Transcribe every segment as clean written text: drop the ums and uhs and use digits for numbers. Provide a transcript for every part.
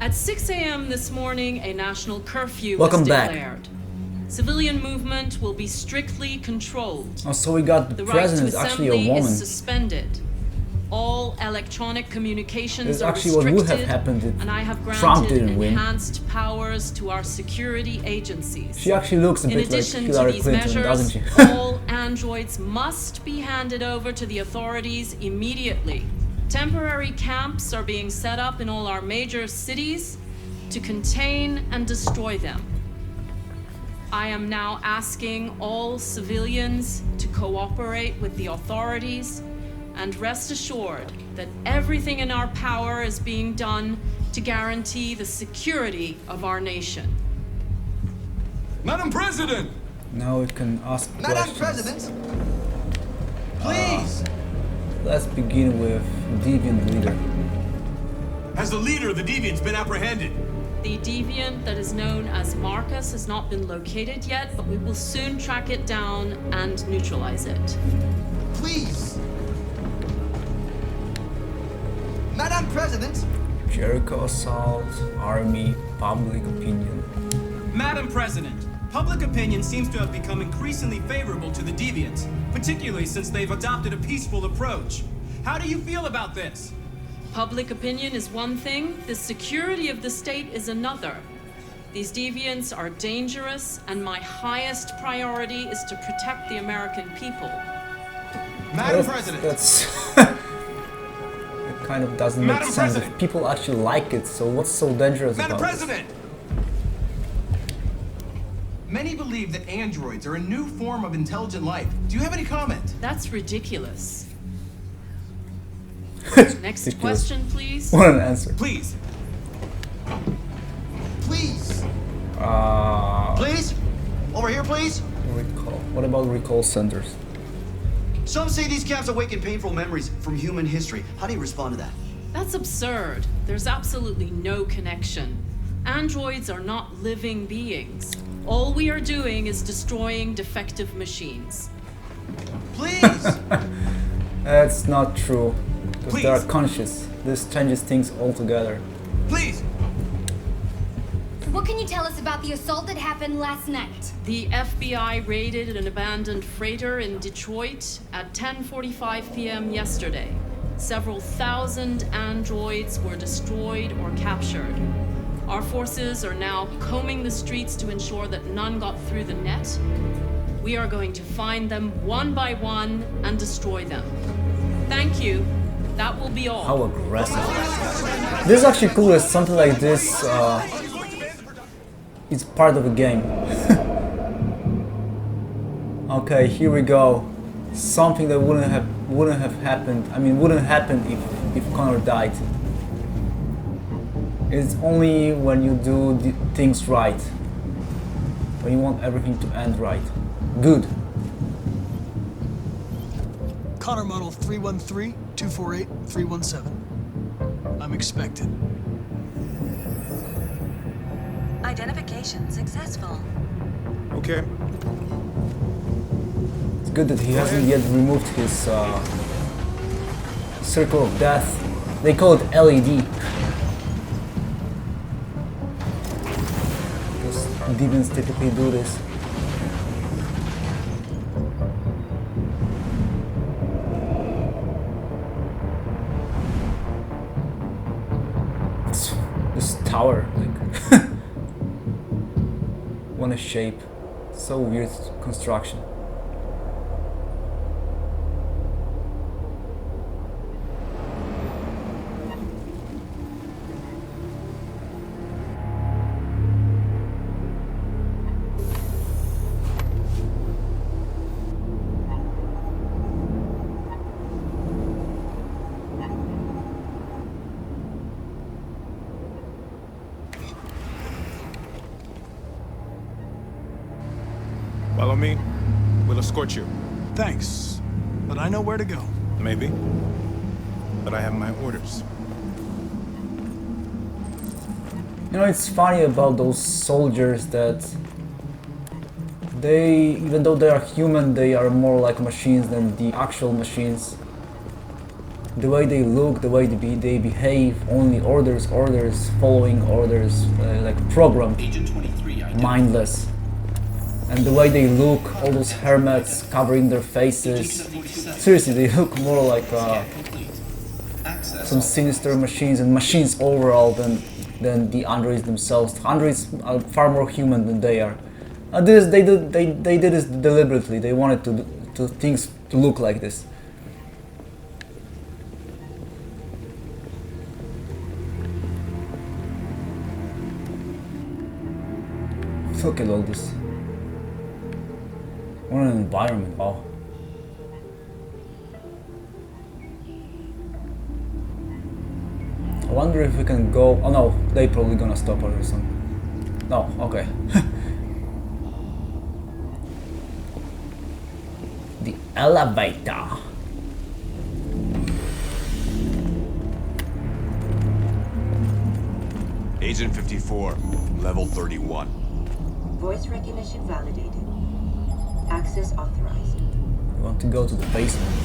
At 6 a.m. this morning, a national curfew Welcome was back. declared. Civilian movement will be strictly controlled. Oh, so we got the right president to is actually assembly a woman. is suspended. All electronic communications That's are actually what restricted, would have happened if and I have Trump granted didn't win. enhanced powers to our security agencies. She actually looks a In bit like addition to Hillary these Clinton, doesn't measures, she? all androids must be handed over to the authorities immediately. Temporary camps are being set up in all our major cities to contain and destroy them. I am now asking all civilians to cooperate with the authorities and rest assured that everything in our power is being done to guarantee the security of our nation. Madam President! Now we can ask Madam questions. President, please. Let's begin with Deviant Leader. Has the leader of the Deviants been apprehended? The deviant that is known as Marcus has not been located yet, but we will soon track it down and neutralize it. Please. Madam President, Jericho Assault, Army, Public Opinion. Madam President, public opinion seems to have become increasingly favorable to the Deviants, particularly since they've adopted a peaceful approach. How do you feel about this? Public opinion is one thing, the security of the state is another. These deviants are dangerous, and my highest priority is to protect the American people. Madam President. That's it kind of doesn't make Madam sense. President. If people actually like it, so what's so dangerous Madam about President! Many believe that androids are a new form of intelligent life. Do you have any comment? That's ridiculous. this? Next Ridiculous. question, please. What an answer. Please. Please. Uh, Please. Over here, please. recall. What about recall centers? Some say these camps awaken painful memories from human history. How do you respond to that? That's absurd. There's absolutely no connection. Androids are not living beings. All we are doing is destroying defective machines. Please. That's not true. Because they are Please. conscious. This changes things altogether. Please. What can you tell us about the assault that happened last night? The FBI raided an abandoned freighter in Detroit at 10:45 p.m. yesterday. Several thousand androids were destroyed or captured. Our forces are now combing the streets to ensure that none got through the net. We are going to find them one by one and destroy them. Thank you. That will be all. How aggressive. This is actually cool that something like this is part of the game. Okay, here we go. Something that wouldn't have happened. I mean, wouldn't happen if Connor died. It's only when you do the things right, when you want everything to end right. Good. Connor model 313-248-317. I'm expected. Identification successful. Okay. It's good that he hasn't yet removed his circle of death. They call it LED. Because demons typically do this. This tower, like, what a shape. So weird construction. Follow me. We'll escort you. Thanks, but I know where to go. Maybe. But I have my orders. You know, it's funny about those soldiers that they, even though they are human, they are more like machines than the actual machines. The way they look, the way they behave, only orders, following orders, like programmed, mindless. And the way they look, all those hermits covering their faces. Seriously, they look more like some sinister machines, and machines overall than the androids themselves. Androids are far more human than they are. They did this deliberately. They wanted to things to look like this. Look at all this. What an environment, wow. I wonder if we can go. Oh no, they probably gonna stop us or something. No, okay. The elevator. Agent 54, level 31. Voice recognition validated. Access authorized. We want to go to the basement,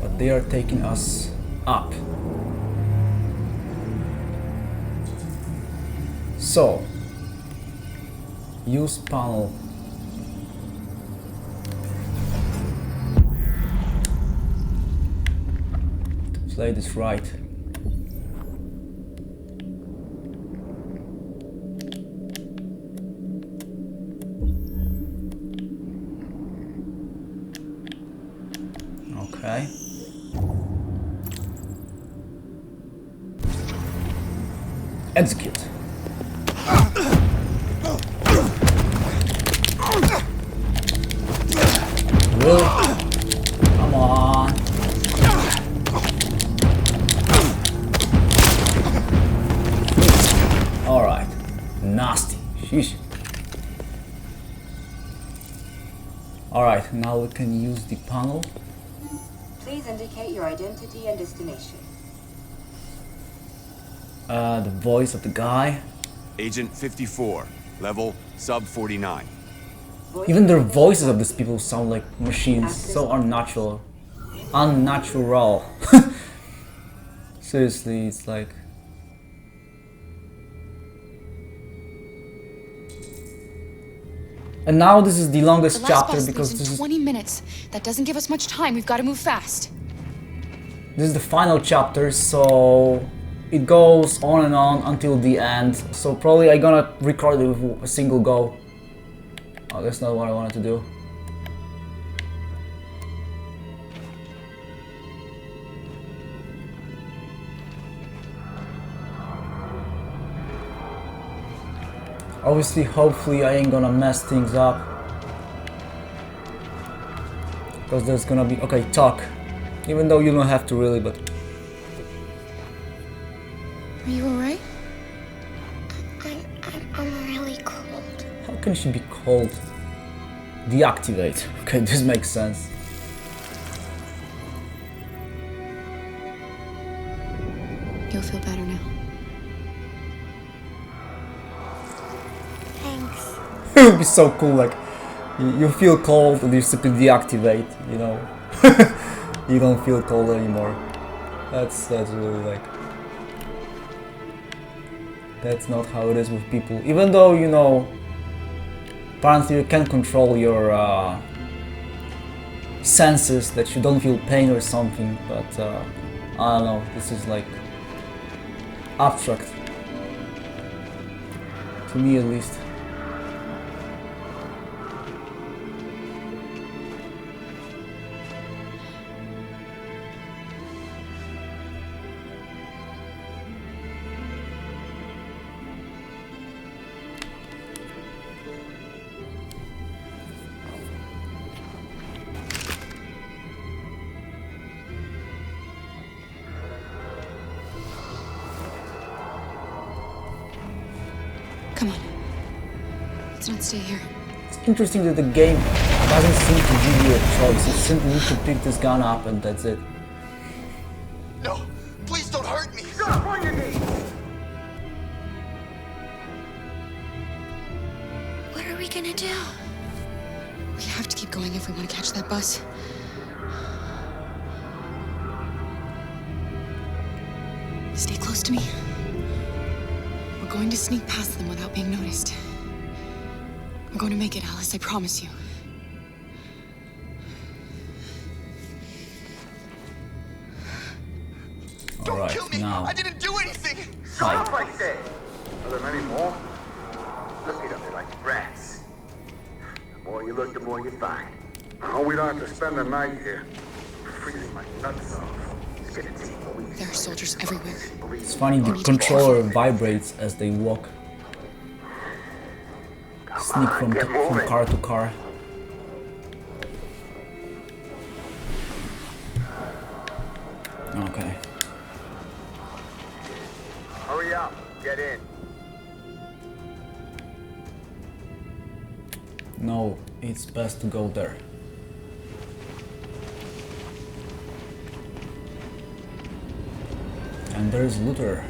but they are taking us up. So, use panel. To play this right. Okay. Execute. Really? Come on. Alright. Nasty. Sheesh. Alright, now we can use the panel. Please indicate your identity and destination. The voice of the guy. Agent 54, level sub 49. Even their voices of these people sound like machines, so unnatural. Unnatural. Seriously, it's like... And now this is the longest chapter because this is 20 minutes. That doesn't give us much time. We've got to move fast. This is the final chapter, so it goes on and on until the end. So probably I'm gonna record it with a single go. Oh, that's not what I wanted to do. Obviously, hopefully I ain't gonna mess things up. Because there's gonna be... Okay, talk. Even though you don't have to really, but... Are you alright? I'm really cold. How can she be cold? Deactivate. Okay, this makes sense. You'll feel better now. Thanks. It would be so cool, like, you feel cold and you simply deactivate, you know. You don't feel cold anymore. That's really like... That's not how it is with people. Even though, you know, apparently you can control your senses, that you don't feel pain or something, but I don't know, this is like abstract. To me at least. Come on. Let's not stay here. It's interesting that the game doesn't seem to give you a choice. You simply need to pick this gun up and that's it. No, please don't hurt me. Drop on your knees. What are we gonna do? We have to keep going if we want to catch that bus. Stay close to me. We're going to sneak past them without being noticed. We're going to make it, Alice, I promise you. Alright, Don't kill me! now. I didn't do anything! Shut up, I say! Are there many more? Look at them, they're like rats. The more you look, the more you find. Oh, we don't have to spend the night here. Freezing my nuts off. It's gonna take a week. There are soldiers everywhere. It's funny, the controller vibrates as they walk. Sneak from car to car. Okay. Hurry up, get in. No, it's best to go there. And there's Luther.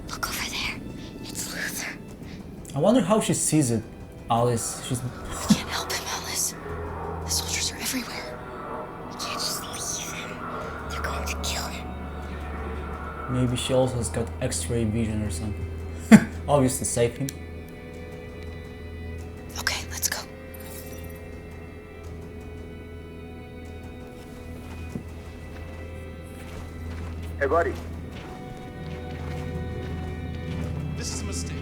Look over there. It's Luther. I wonder how she sees it, Alice. She's... We can't help him, Alice. The soldiers are everywhere. We can't just leave him. They're going to kill him. Maybe she also has got X-ray vision or something. Obviously save him. Okay, let's go. Hey, buddy. This is a mistake.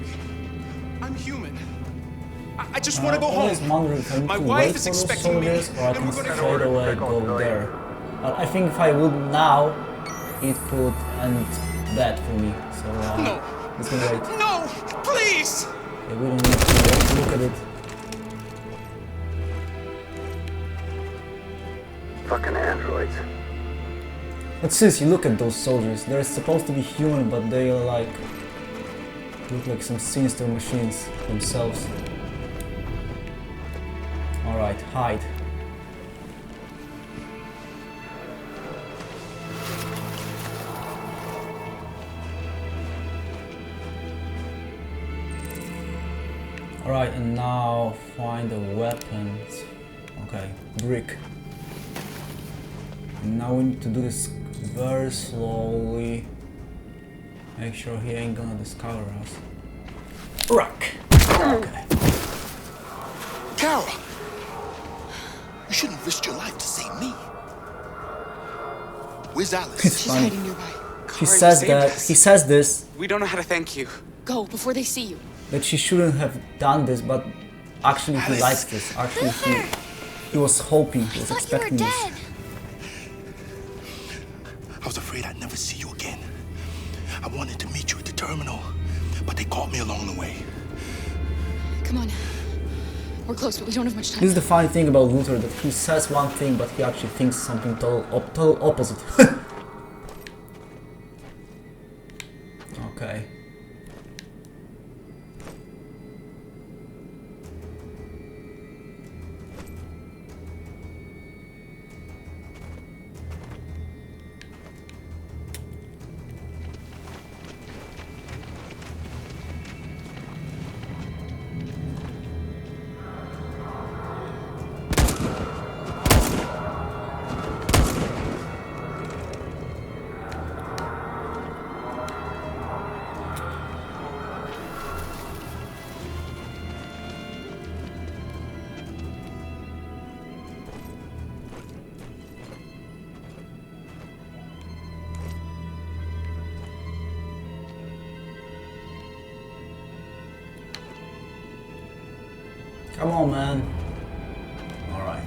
I'm human. I just want to go always home. wondering if I need My to wife wait is for those expecting me, soldiers, or I and can we're gonna straight away go there. But I think if I would now, it could end bad for me. So No. let's go wait. No, please. Yeah, we don't need to look at it. Fucking androids. But seriously, look at those soldiers. They're supposed to be human, but they are like look like some sinister machines themselves. Alright, hide. Alright, and now find the weapons. Okay, brick. And now we need to do this very slowly. Make sure he ain't gonna discover us. Rock! Okay. Kara! You shouldn't have risked your life to save me. Where's Alice? It's She's funny. hiding nearby. He says this, We don't know how to thank you. Go before they see you. that she shouldn't have done this, but actually he likes this. Actually he was hoping, he was expecting this. I was afraid I'd never see you again. I wanted to meet you at the terminal, but they caught me along the way. Come on. We're close, but we don't have much time. This is the funny thing about Luther, that he says one thing, but he actually thinks something total opposite. Okay. Come on, man. Alright.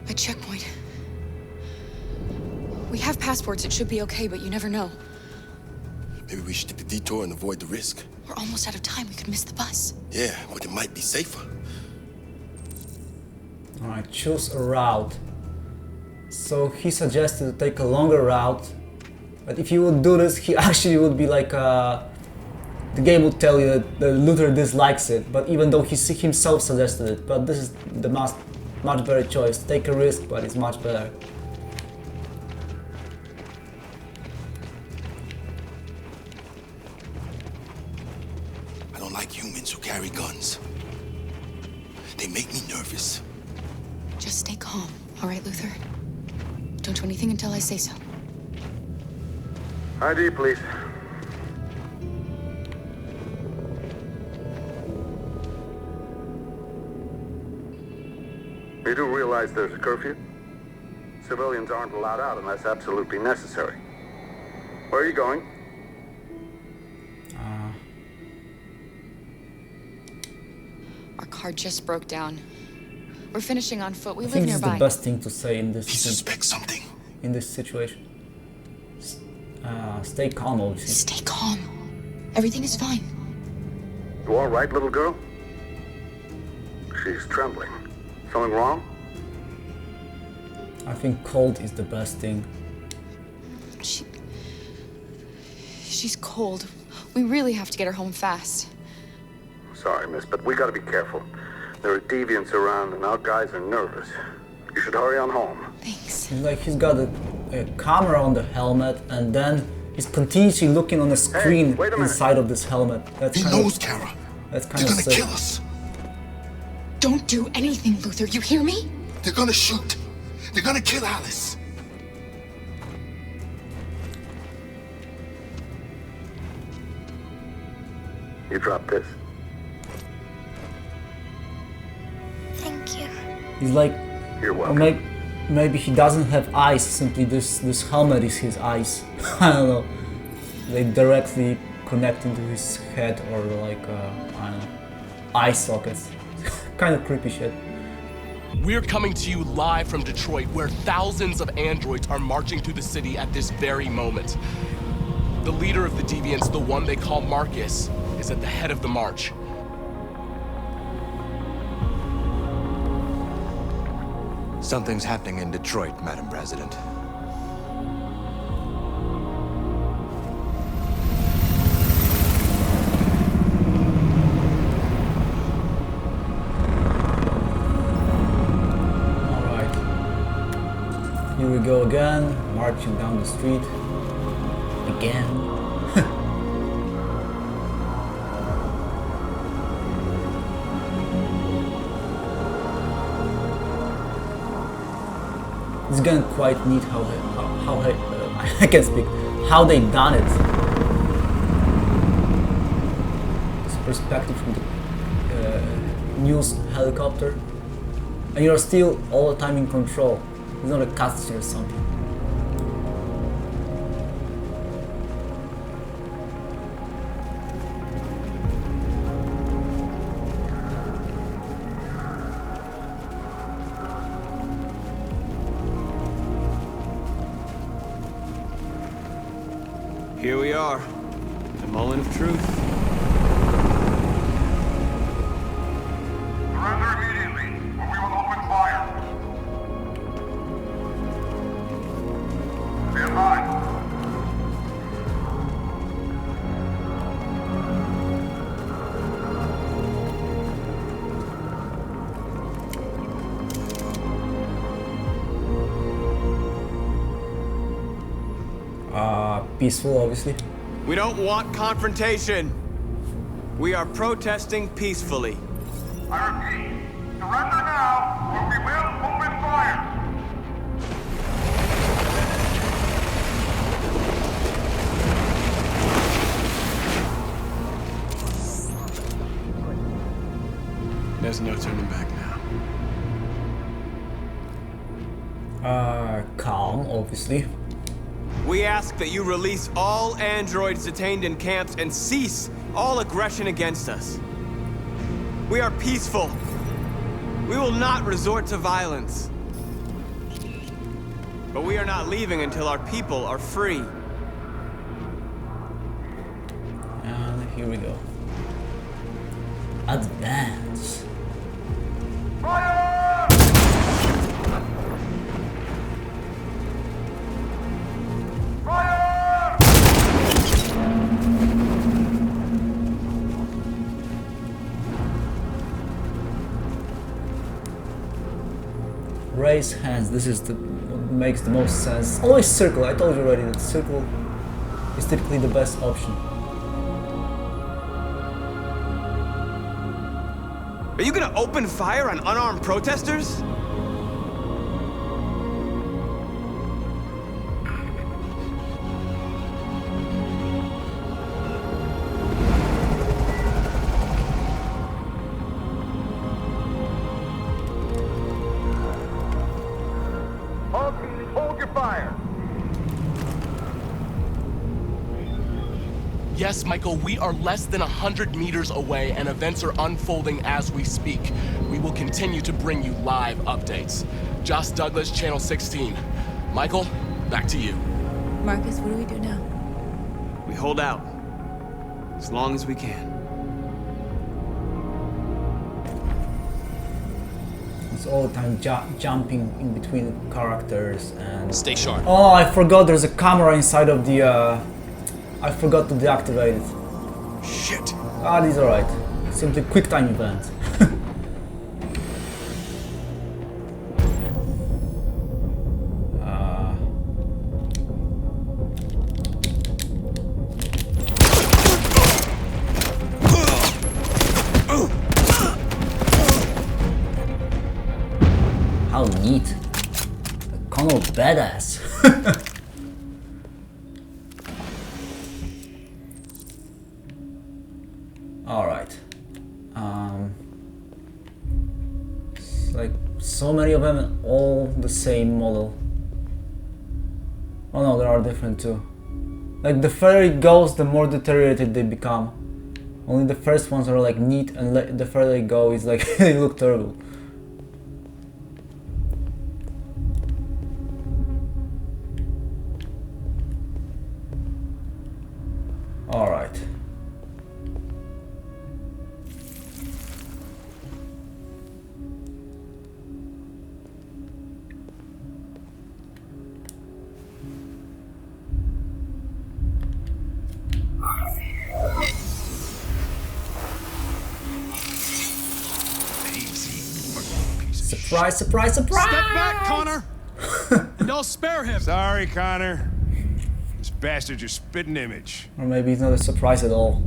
A checkpoint. We have passports, it should be okay, but you never know. Maybe we should take the detour and avoid the risk. We're almost out of time, we could miss the bus. Yeah, but it might be safer. Alright, choose a route. So he suggested to take a longer route, but if you would do this, he actually would be like the game would tell you that Luther dislikes it, but even though he himself suggested it, but this is the much better choice. Take a risk, but it's much better. I don't like humans who carry guns. They make me nervous. Just stay calm, all right, Luther? Don't do anything until I say so. ID, please. You do realize there's a curfew? Civilians aren't allowed out unless absolutely necessary. Where are you going? Our car just broke down. We're finishing on foot. We I live think this nearby. is the best thing to say in this. He suspects something. In this situation. Stay calm, obviously. Stay calm. Everything is fine. You all right, little girl? She's trembling. Something wrong? I think cold is the best thing. She's cold. We really have to get her home fast. Sorry, miss, but we gotta be careful. There are deviants around and our guys are nervous. You should hurry on home. Thanks. It's like he's got a camera on the helmet and then he's continuously looking on a screen inside of this helmet. That's He kind knows, of, Kara. That's kind They're of gonna sick. kill us. Don't do anything, Luther. You hear me? They're gonna shoot. They're gonna kill Alice. You drop this. Thank you. He's like, You're or welcome. maybe he doesn't have eyes, simply this helmet is his eyes. I don't know. They directly connect into his head or like, I don't know, eye sockets. Kind of creepy shit. We're coming to you live from Detroit, where thousands of androids are marching through the city at this very moment. The leader of the deviants, the one they call Marcus, is at the head of the march. Something's happening in Detroit, Madam President. Here we go again, marching down the street. Again. It's again quite neat how I can speak, how they done it. This perspective from the news helicopter, and you're still all the time in control. It's not a cutscene or something. Here we are, the moment of truth. Surrender immediately, or we will open fire. Stand by. Peaceful, obviously. We don't want confrontation. We are protesting peacefully. I repeat, surrender now, or we will open fire. There's no turning back now. Calm, obviously. We ask that you release all androids detained in camps and cease all aggression against us. We are peaceful. We will not resort to violence. But we are not leaving until our people are free. And here we go. Advance. face, hands. This is what makes the most sense. Always circle. I told you already that circle is typically the best option. Are you gonna open fire on unarmed protesters? All teams, hold your fire. Yes, Michael, we are less than 100 meters away and events are unfolding as we speak. We will continue to bring you live updates. Josh Douglas, Channel 16. Michael, back to you. Marcus, what do we do now? We hold out. As long as we can. It's all the time jumping in between characters and... Stay sharp. Oh, I forgot there's a camera inside of the... I forgot to deactivate it. Shit. Ah, this is alright. Simply quick time event. How neat. A Connell badass. Alright. It's like so many of them, all the same model. Oh no, there are different too. Like the further it goes, the more deteriorated they become. Only the first ones are like neat, and the further they go, it's like they look terrible. Alright. Surprise, surprise, surprise! Step back, Connor! And I'll spare him. Sorry, Connor. This bastard's your spitting image. Or maybe it's not a surprise at all.